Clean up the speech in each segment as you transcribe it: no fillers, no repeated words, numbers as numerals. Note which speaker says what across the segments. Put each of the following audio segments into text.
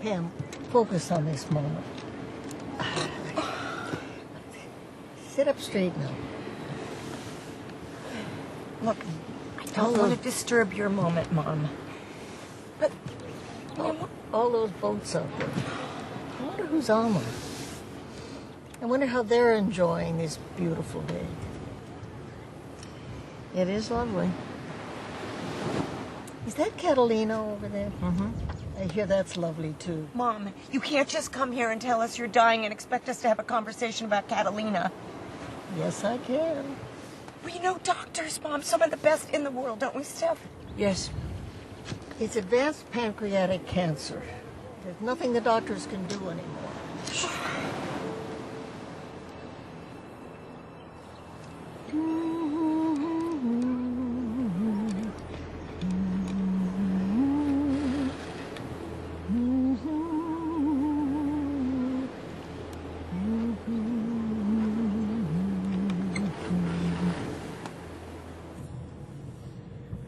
Speaker 1: Pam, focus on this moment. Sit up straight now.
Speaker 2: Look, I don't want to disturb your moment, Mom. But,
Speaker 1: All those boats out there. I wonder who's on them. I wonder how they're enjoying this beautiful day. It is lovely. Is that Catalina over there?
Speaker 2: Mm-hmm.
Speaker 1: I hear that's lovely, too.
Speaker 2: Mom, you can't just come here and tell us you're dying and expect us to have a conversation about Catalina.
Speaker 1: Yes, I can.
Speaker 2: We know doctors, Mom, some of the best in the world, don't we, Steph?
Speaker 1: Yes. It's advanced pancreatic cancer. There's nothing the doctors can do anymore.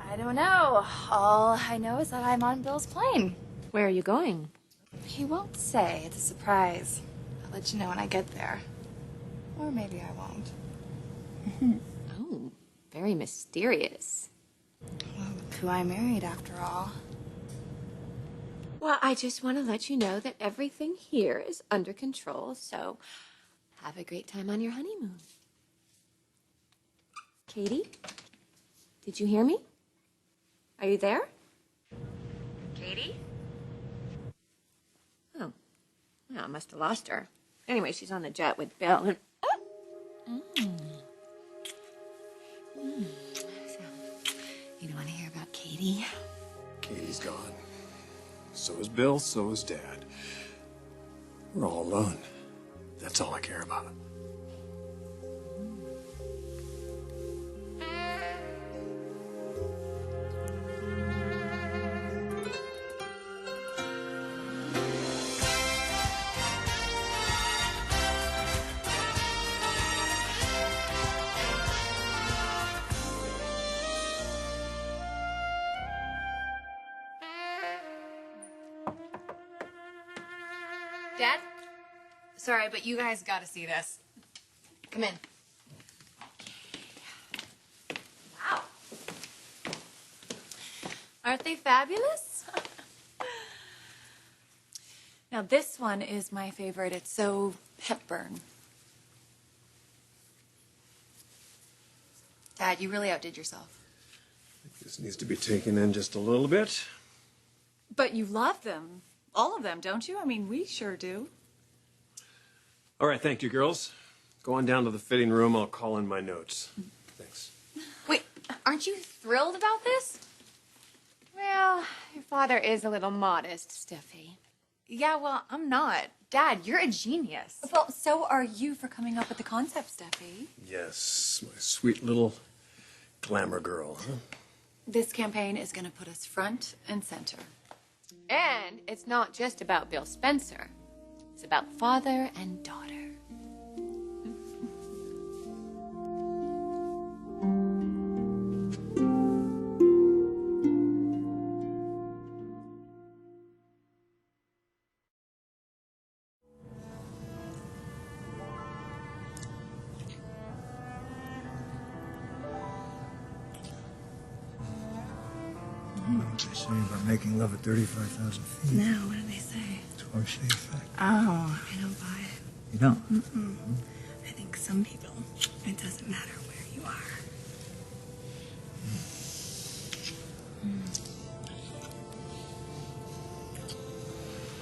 Speaker 3: I don't know. All I know is that I'm on Bill's plane.
Speaker 4: Where are you going?
Speaker 3: He won't say. It's a surprise. I'll let you know when I get there. Or maybe I won't.
Speaker 4: Oh, very mysterious.
Speaker 3: Well, look who I married after all.
Speaker 4: Well, I just want to let you know that everything here is under control, so have a great time on your honeymoon. Katie? Did you hear me? Are you there? Katie? Oh. Well, I must have lost her. Anyway, she's on the jet with Bill. And... So, you don't want to hear about Katie?
Speaker 5: Katie's gone. So is Bill, so is Dad. We're all alone. That's all I care about.
Speaker 3: Dad? Sorry, but you guys gotta see this. Come in. Wow. Aren't they fabulous? Now this one is my favorite. It's so Hepburn. Dad, you really outdid yourself.
Speaker 5: This needs to be taken in just a little bit.
Speaker 6: But you love them. All of them, don't you? I mean, we sure do.
Speaker 5: All right, thank you, girls. Go on down to the fitting room. I'll call in my notes. Thanks.
Speaker 3: Wait, aren't you thrilled about this?
Speaker 4: Well, your father is a little modest, Steffi.
Speaker 6: Yeah, well, I'm not. Dad, you're a genius.
Speaker 3: Well, so are you for coming up with the concept, Steffi.
Speaker 5: Yes, my sweet little glamour girl, huh?
Speaker 3: This campaign is going to put us front and center.
Speaker 4: And it's not just about Bill Spencer. It's about father and daughter.
Speaker 7: What did they say about making love at 35,000 feet?
Speaker 8: No, what did they say?
Speaker 7: Torch the effect.
Speaker 8: Oh, I don't buy it.
Speaker 7: You don't?
Speaker 8: Mm-mm. I think some people, it doesn't matter where you are.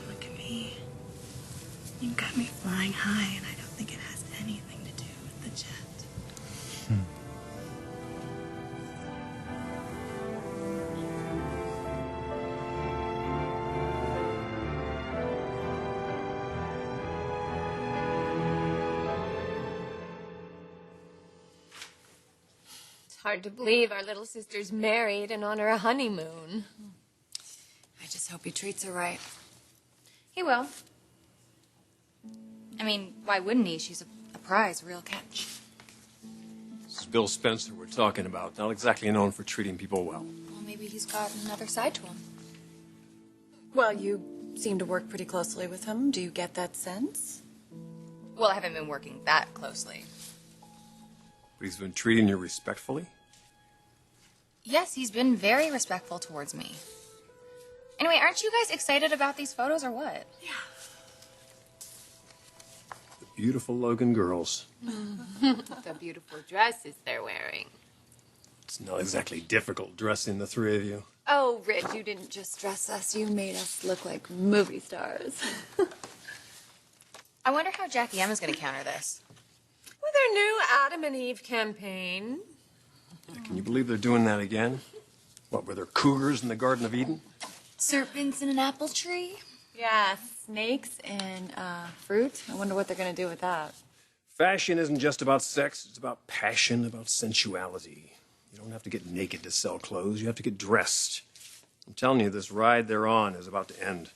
Speaker 8: Look at me. You've got me flying high, and I don't think it has anything to do with the jet.
Speaker 4: Hard to believe our little sister's married and on her honeymoon.
Speaker 3: I just hope he treats her right. He will. I mean, why wouldn't he? She's a prize, real catch.
Speaker 5: This is Bill Spencer we're talking about. Not exactly known for treating people well.
Speaker 3: Well, maybe he's got another side to him.
Speaker 6: Well, you seem to work pretty closely with him. Do you get that sense?
Speaker 3: Well, I haven't been working that closely.
Speaker 5: But he's been treating you respectfully?
Speaker 3: Yes, he's been very respectful towards me. Anyway, aren't you guys excited about these photos or what?
Speaker 6: Yeah.
Speaker 5: The beautiful Logan girls.
Speaker 4: The beautiful dresses they're wearing.
Speaker 5: It's not exactly difficult dressing the three of you.
Speaker 4: Oh, Rich, you didn't just dress us. You made us look like movie stars.
Speaker 3: I wonder how Jackie M is going to counter this.
Speaker 4: With their new Adam and Eve campaign.
Speaker 5: Yeah, can you believe they're doing that again? What, were there cougars in the Garden of Eden?
Speaker 3: Serpents in an apple tree?
Speaker 6: Yeah, snakes and fruit. I wonder what they're going to do with that.
Speaker 5: Fashion isn't just about sex, it's about passion, about sensuality. You don't have to get naked to sell clothes, you have to get dressed. I'm telling you, this ride they're on is about to end.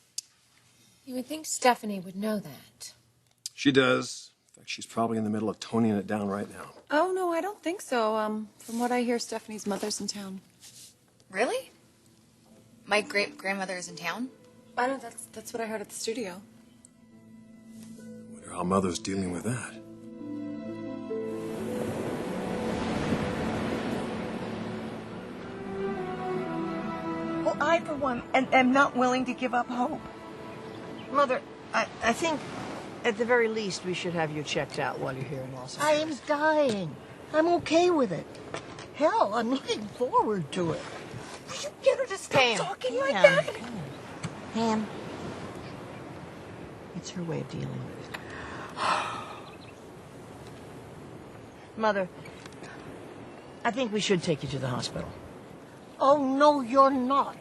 Speaker 4: You would think Stephanie would know that.
Speaker 5: She does. In fact, she's probably in the middle of toning it down right now.
Speaker 6: Oh, no, I don't think so. From what I hear, Stephanie's mother's in town.
Speaker 3: Really? My great-grandmother is in town?
Speaker 6: I know, that's what I heard at the studio.
Speaker 5: Wonder how Mother's dealing with that.
Speaker 2: Well, I, for one, am not willing to give up hope.
Speaker 1: Mother, I think at the very least we should have you checked out while you're here in Los
Speaker 2: I
Speaker 1: Angeles.
Speaker 2: am dying. I'm okay with it.
Speaker 1: Hell, I'm looking forward to it.
Speaker 2: Will you get her to stop
Speaker 1: Pam,
Speaker 2: talking like
Speaker 1: Pam,
Speaker 2: that?
Speaker 1: Pam. It's her way of dealing with it. Mother, I think we should take you to the hospital.
Speaker 2: Oh, no, you're not.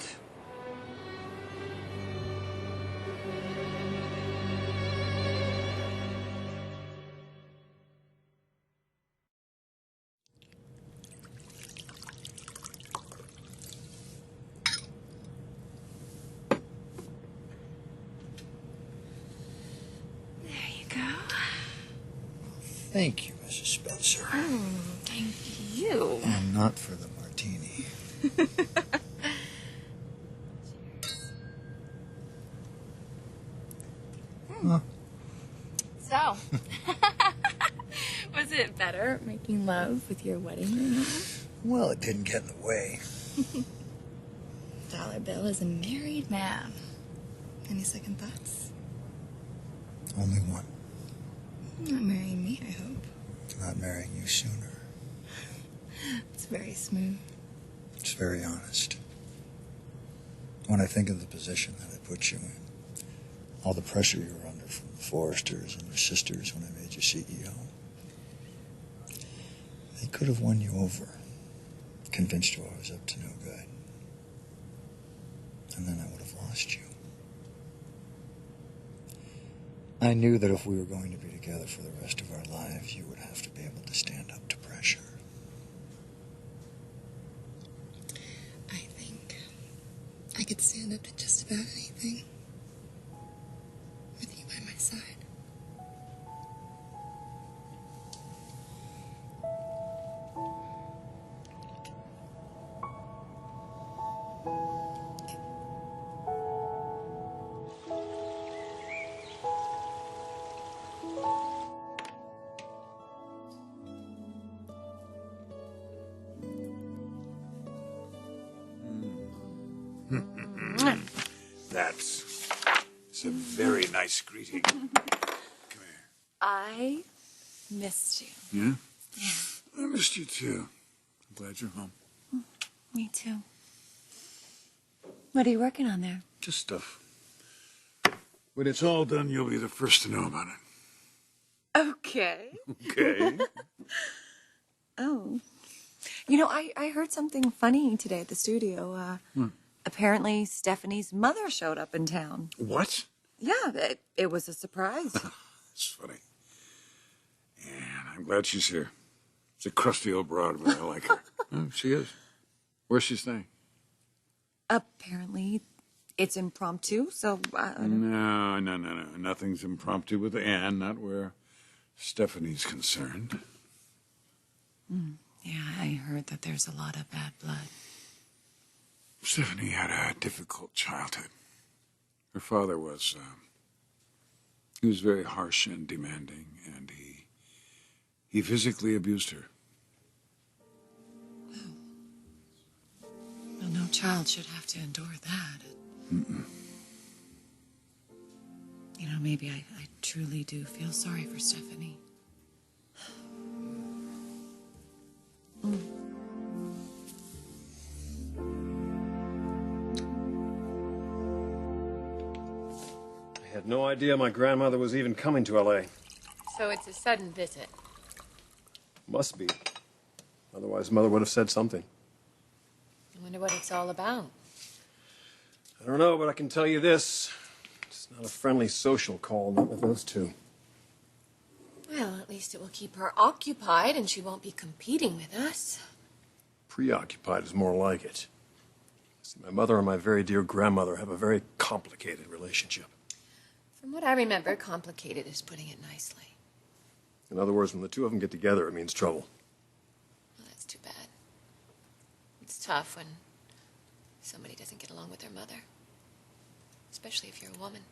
Speaker 3: There you go.
Speaker 7: Thank you, Mrs. Spencer.
Speaker 3: Thank you.
Speaker 7: And not for the martini. Huh.
Speaker 3: So, was it better making love with your wedding ring on?
Speaker 7: Well, it didn't get in the way.
Speaker 3: Dollar Bill is a married man. Any second thoughts?
Speaker 7: Only one.
Speaker 3: Not marrying me, I hope.
Speaker 7: Not marrying you sooner.
Speaker 3: It's very smooth.
Speaker 7: It's very honest. When I think of the position that I put you in, all the pressure you were under from the Forresters and your sisters when I made you CEO, they could have won you over, convinced you I was up to no good. And then I would have lost you. I knew that if we were going to be together for the rest of our lives, you would have to be able to stand up to pressure.
Speaker 3: I think I could stand up to just about anything with you by my side.
Speaker 9: It's a very nice greeting. Come here.
Speaker 6: I missed you.
Speaker 9: Yeah? I missed you too. I'm glad you're home.
Speaker 6: Me too. What are you working on there?
Speaker 9: Just stuff. When it's all done, you'll be the first to know about it.
Speaker 6: Okay.
Speaker 9: Okay?
Speaker 6: Oh. You know, I heard something funny today at the studio. Apparently, Stephanie's mother showed up in town.
Speaker 9: What?
Speaker 6: Yeah, it was a surprise.
Speaker 9: It's funny. Yeah, I'm glad she's here. She's a crusty old broad, but I like her. Oh, she is. Where's she staying?
Speaker 6: Apparently, it's impromptu, so I
Speaker 9: No. Nothing's impromptu with Anne, not where Stephanie's concerned.
Speaker 6: Yeah, I heard that there's a lot of bad blood.
Speaker 9: Stephanie had a difficult childhood. Her father was, he was very harsh and demanding, and he physically abused her.
Speaker 6: Well, no child should have to endure that.
Speaker 9: Mm-mm.
Speaker 6: You know, maybe I truly do feel sorry for Stephanie.
Speaker 5: I had no idea my grandmother was even coming to L.A.
Speaker 4: So it's a sudden visit.
Speaker 5: Must be. Otherwise, Mother would have said something.
Speaker 4: I wonder what it's all about.
Speaker 5: I don't know, but I can tell you this. It's not a friendly social call, not with those two.
Speaker 4: Well, at least it will keep her occupied and she won't be competing with us.
Speaker 5: Preoccupied is more like it. See, my mother and my very dear grandmother have a very complicated relationship.
Speaker 4: From what I remember, complicated is putting it nicely.
Speaker 5: In other words, when the two of them get together, it means trouble.
Speaker 4: Well, that's too bad. It's tough when somebody doesn't get along with their mother. Especially if you're a woman.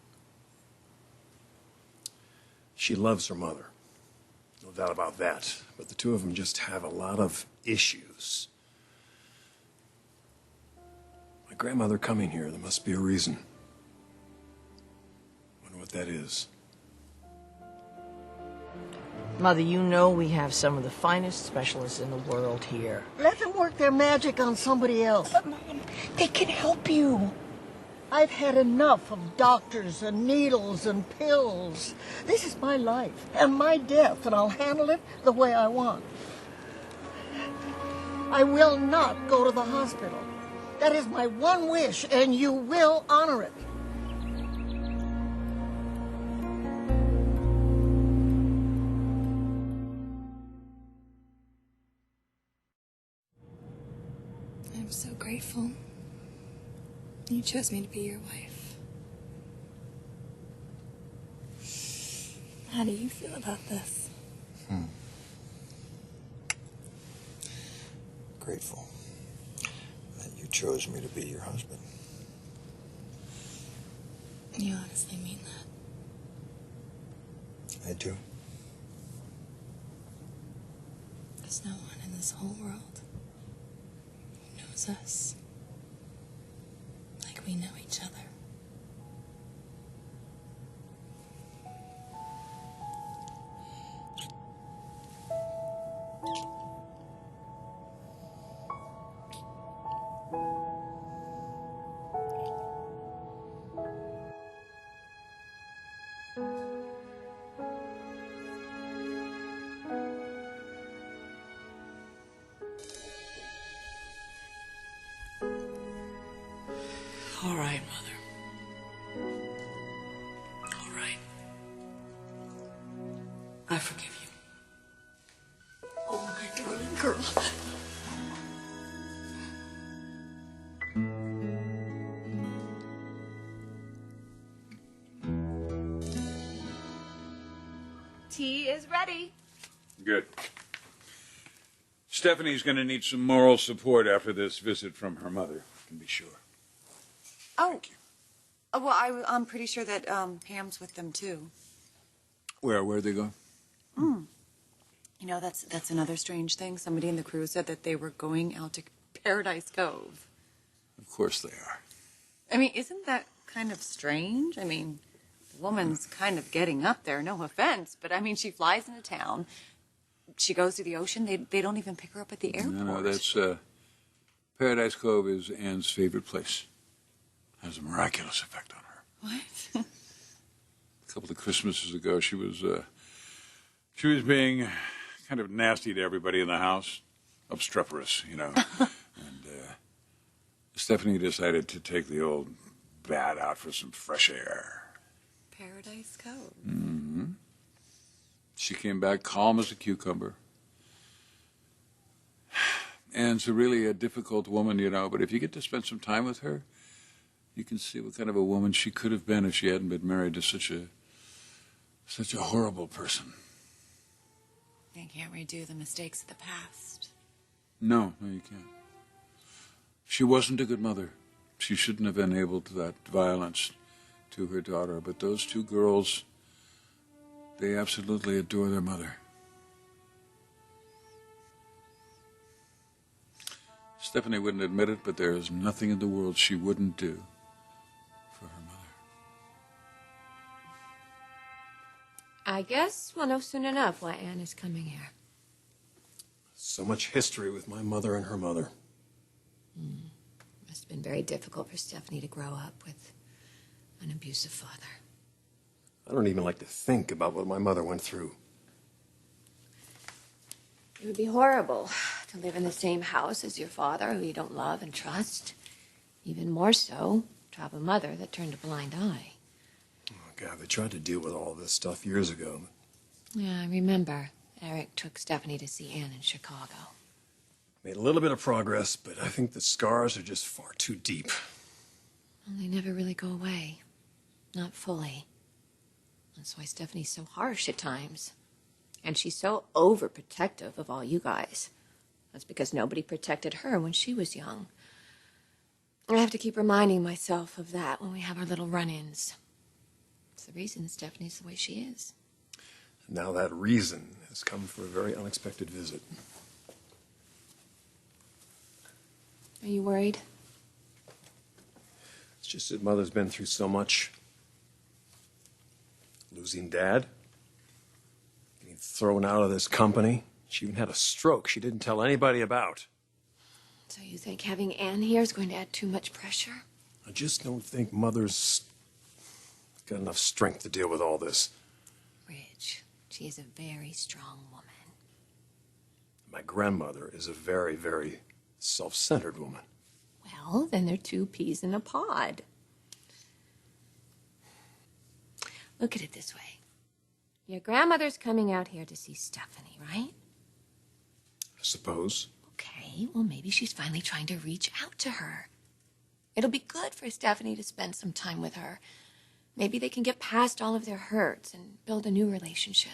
Speaker 5: She loves her mother. No doubt about that. But the two of them just have a lot of issues. My grandmother coming here, there must be a reason. Wonder what that is.
Speaker 1: Mother, you know we have some of the finest specialists in the world here. Let them work their magic on somebody else.
Speaker 2: But, Mom, they can help you.
Speaker 1: I've had enough of doctors and needles and pills. This is my life and my death, and I'll handle it the way I want. I will not go to the hospital. That is my one wish, and you will honor it.
Speaker 3: I'm so grateful. You chose me to be your wife. How do you feel about this?
Speaker 7: Grateful that you chose me to be your husband.
Speaker 3: You honestly mean that?
Speaker 7: I do.
Speaker 3: There's no one in this whole world who knows us like we know each other.
Speaker 6: All right, Mother. All right. I forgive you. Oh, my darling girl.
Speaker 2: Tea is ready.
Speaker 9: Good. Stephanie's going to need some moral support after this visit from her mother, I can be sure.
Speaker 6: Oh. Well, I'm pretty sure that Pam's with them, too.
Speaker 9: Where'd they go?
Speaker 6: You know, that's another strange thing. Somebody in the crew said that they were going out to Paradise Cove.
Speaker 9: Of course they are.
Speaker 6: I mean, isn't that kind of strange? I mean, the woman's kind of getting up there, no offense, but I mean, she flies into town. She goes to the ocean. They don't even pick her up at the airport.
Speaker 9: No, that's, Paradise Cove is Anne's favorite place. Has a miraculous effect on her.
Speaker 6: What?
Speaker 9: A couple of Christmases ago, she was being kind of nasty to everybody in the house. Obstreperous, you know. And Stephanie decided to take the old bat out for some fresh air.
Speaker 6: Paradise Cove.
Speaker 9: Mm-hmm. She came back calm as a cucumber. Anne's really a difficult woman, you know, but if you get to spend some time with her, you can see what kind of a woman she could have been if she hadn't been married to such a horrible person.
Speaker 6: You can't redo the mistakes of the past.
Speaker 9: No, you can't. She wasn't a good mother. She shouldn't have enabled that violence to her daughter, but those two girls, they absolutely adore their mother. Stephanie wouldn't admit it, but there is nothing in the world she wouldn't do for her mother.
Speaker 4: I guess we'll know soon enough why Anne is coming here.
Speaker 5: So much history with my mother and her mother.
Speaker 4: Must have been very difficult for Stephanie to grow up with an abusive father.
Speaker 5: I don't even like to think about what my mother went through.
Speaker 4: It would be horrible to live in the same house as your father, who you don't love and trust. Even more so, to have a mother that turned a blind eye.
Speaker 5: Oh, God, they tried to deal with all this stuff years ago.
Speaker 4: Yeah, I remember. Eric took Stephanie to see Anne in Chicago.
Speaker 5: Made a little bit of progress, but I think the scars are just far too deep.
Speaker 4: Well, they never really go away. Not fully. That's why Stephanie's so harsh at times. And she's so overprotective of all you guys. That's because nobody protected her when she was young. I have to keep reminding myself of that when we have our little run-ins. It's the reason Stephanie's the way she is.
Speaker 5: Now that reason has come for a very unexpected visit.
Speaker 4: Are you worried?
Speaker 5: It's just that Mother's been through so much. Losing Dad. Getting thrown out of this company. She even had a stroke she didn't tell anybody about.
Speaker 4: So you think having Anne here is going to add too much pressure?
Speaker 5: I just don't think Mother's got enough strength to deal with all this.
Speaker 4: Ridge, she is a very strong woman.
Speaker 5: My grandmother is a very, very self-centered woman.
Speaker 4: Well, then they're two peas in a pod. Look at it this way. Your grandmother's coming out here to see Stephanie, right?
Speaker 5: I suppose.
Speaker 4: Okay, well, maybe she's finally trying to reach out to her. It'll be good for Stephanie to spend some time with her. Maybe they can get past all of their hurts and build a new relationship.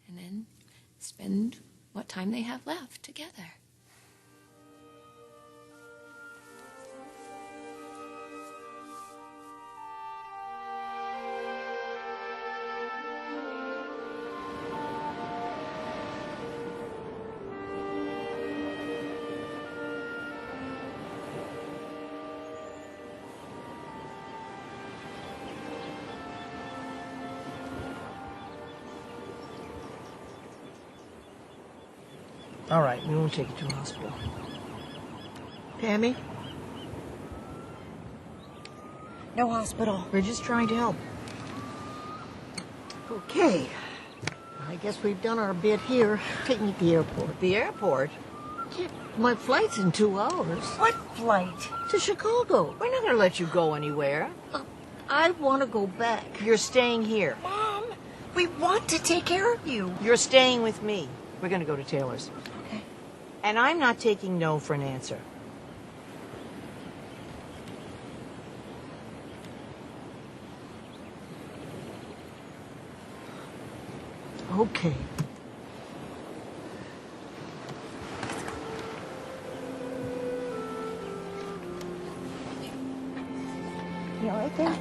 Speaker 4: And then spend what time they have left together.
Speaker 1: All right, we won't take you to a hospital. Pammy?
Speaker 2: No hospital.
Speaker 1: We're just trying to help. Okay. I guess we've done our bit here. Take me to the airport.
Speaker 2: The airport?
Speaker 1: Yeah, my flight's in 2 hours.
Speaker 2: What flight?
Speaker 1: To Chicago.
Speaker 2: We're not going to let you go anywhere.
Speaker 1: I want to go back.
Speaker 2: You're staying here. Mom, we want to take care of you. You're staying with me. We're going to go to Taylor's.
Speaker 1: Okay.
Speaker 2: And I'm not taking no for an answer.
Speaker 1: Okay.
Speaker 2: You all right there?